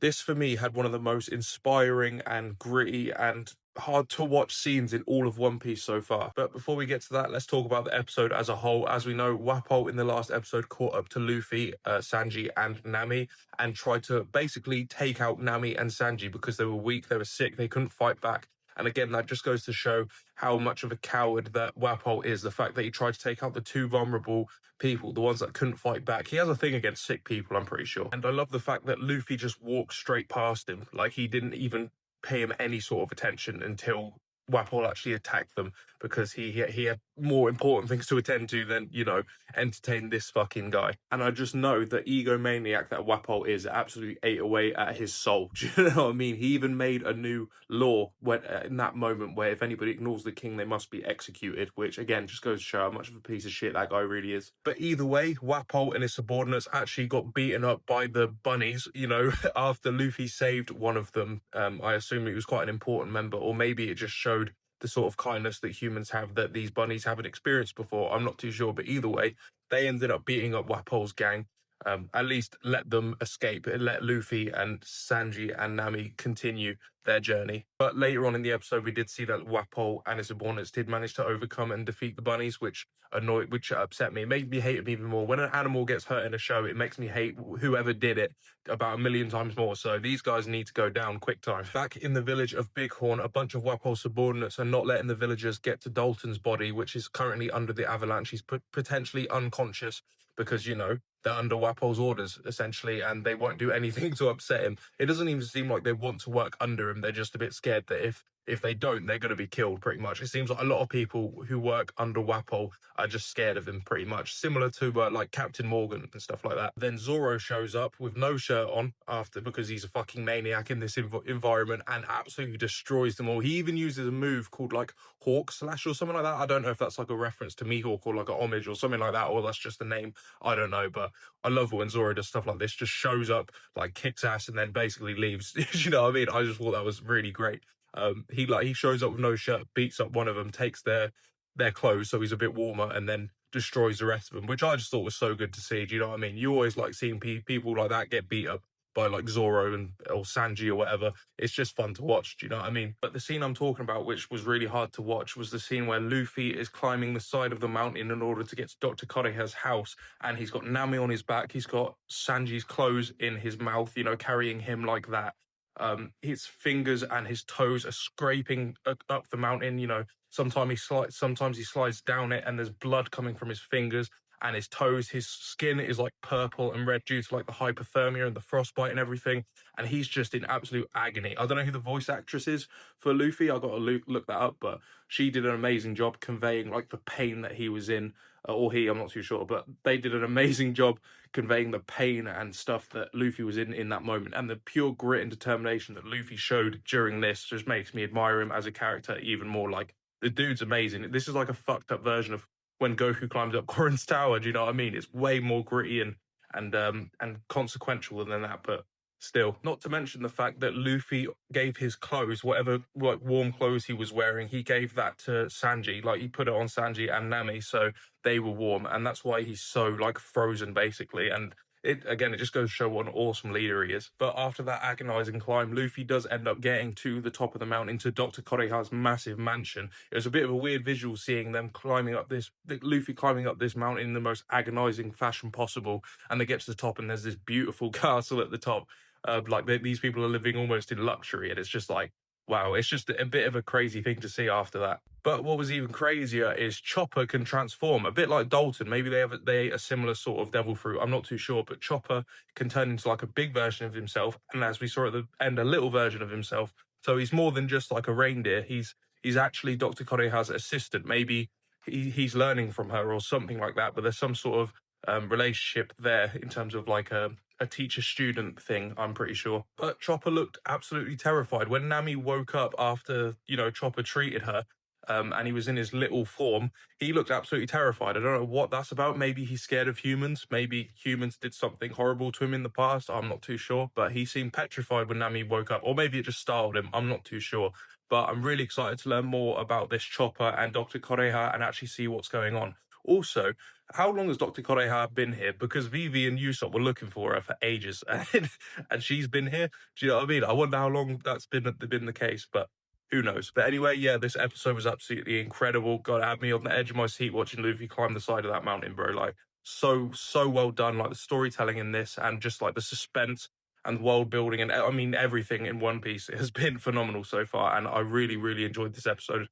This for me had one of the most inspiring and gritty and hard to watch scenes in all of One Piece so far. But before we get to that, let's talk about the episode as a whole. As we know, Wapol in the last episode caught up to Luffy, Sanji, and Nami, and tried to basically take out Nami and Sanji because they were weak, they were sick, they couldn't fight back. And again, that just goes to show how much of a coward that Wapol is. The fact that he tried to take out the two vulnerable people, the ones that couldn't fight back. He has a thing against sick people, I'm pretty sure. And I love the fact that Luffy just walked straight past him. Like, he didn't even pay him any sort of attention until Wapol actually attacked them, because he had more important things to attend to than, entertain this fucking guy. And I just know the egomaniac that Wapol is absolutely ate away at his soul. Do you know what I mean? He even made a new law when, in that moment, where if anybody ignores the king, they must be executed, which again just goes to show how much of a piece of shit that guy really is. But either way, Wapol and his subordinates actually got beaten up by the bunnies, after Luffy saved one of them. I assume it was quite an important member, or maybe it just showed the sort of kindness that humans have that these bunnies haven't experienced before. I'm not too sure, but either way, they ended up beating up Wapol's gang. At least let them escape. It let Luffy and Sanji and Nami continue their journey. But later on in the episode, we did see that Wapol and his subordinates did manage to overcome and defeat the bunnies, which upset me. It made me hate them even more. When an animal gets hurt in a show, it makes me hate whoever did it about 1,000,000 times more. So these guys need to go down quick time. Back in the village of Bighorn, a bunch of Wapol's subordinates are not letting the villagers get to Dalton's body, which is currently under the avalanche. He's potentially unconscious because, they're under Wapol's orders, essentially, and they won't do anything to upset him. It doesn't even seem like they want to work under him. They're just a bit scared that if they don't, they're going to be killed, pretty much. It seems like a lot of people who work under Wapol are just scared of him, pretty much. Similar to, like, Captain Morgan and stuff like that. Then Zoro shows up with no shirt on after, because he's a fucking maniac in this environment, and absolutely destroys them all. He even uses a move called, like, Hawk Slash or something like that. I don't know if that's, like, a reference to Mihawk or, like, a homage or something like that, or that's just the name. I don't know, but I love when Zoro does stuff like this, just shows up, like, kicks ass, and then basically leaves. You know what I mean? I just thought that was really great. He shows up with no shirt, beats up one of them, takes their clothes so he's a bit warmer, and then destroys the rest of them, which I just thought was so good to see. Do you know what I mean? You always like seeing people like that get beat up by, like, Zoro or Sanji or whatever. It's just fun to watch. Do you know what I mean? But the scene I'm talking about, which was really hard to watch, was the scene where Luffy is climbing the side of the mountain in order to get to Dr. Koreha's house, and he's got Nami on his back, he's got Sanji's clothes in his mouth, carrying him like that. His fingers and his toes are scraping up the mountain. Sometimes he slides down it, and there's blood coming from his fingers and his toes. His skin is like purple and red due to, like, the hypothermia and the frostbite and everything. And he's just in absolute agony. I don't know who the voice actress is for Luffy. I got to look that up, but she did an amazing job conveying, like, the pain that he was in, or I'm not too sure, but they did an amazing job conveying the pain and stuff that Luffy was in that moment. And the pure grit and determination that Luffy showed during this just makes me admire him as a character even more. Like, the dude's amazing. This is like a fucked up version of when Goku climbs up Korin's tower. Do you know what I mean? It's way more gritty and consequential than that, but still. Not to mention the fact that Luffy gave his clothes, whatever, like, warm clothes he was wearing, he gave that to Sanji. Like, he put it on Sanji and Nami so they were warm, and that's why he's so, like, frozen, basically. And it just goes to show what an awesome leader he is. But after that agonizing climb, Luffy does end up getting to the top of the mountain, to Dr. Koreha's massive mansion. It was a bit of a weird visual seeing them Luffy climbing up this mountain in the most agonizing fashion possible. And they get to the top, and there's this beautiful castle at the top. These people are living almost in luxury, and it's just like, wow, it's just a bit of a crazy thing to see after that. But what was even crazier is Chopper can transform, a bit like Dalton. Maybe they ate a similar sort of devil fruit. I'm not too sure, but Chopper can turn into, like, a big version of himself, and as we saw at the end, a little version of himself. So he's more than just like a reindeer. He's actually Dr. Koreha's assistant. Maybe he's learning from her or something like that. But there's some sort of relationship there in terms of, like, a teacher-student thing, I'm pretty sure. But Chopper looked absolutely terrified. When Nami woke up after, Chopper treated her, and he was in his little form, he looked absolutely terrified. I don't know what that's about. Maybe he's scared of humans. Maybe humans did something horrible to him in the past. I'm not too sure. But he seemed petrified when Nami woke up. Or maybe it just startled him. I'm not too sure. But I'm really excited to learn more about this Chopper and Dr. Koreha and actually see what's going on. Also, how long has Dr. Koreha been here? Because Vivi and Usopp were looking for her for ages, and she's been here. Do you know what I mean? I wonder how long that's been the case, but who knows? But anyway, yeah, this episode was absolutely incredible. God, it had me on the edge of my seat watching Luffy climb the side of that mountain, bro. Like, so well done. Like, the storytelling in this and just like the suspense and world building and I mean everything in One Piece has been phenomenal so far. And I really, really enjoyed this episode.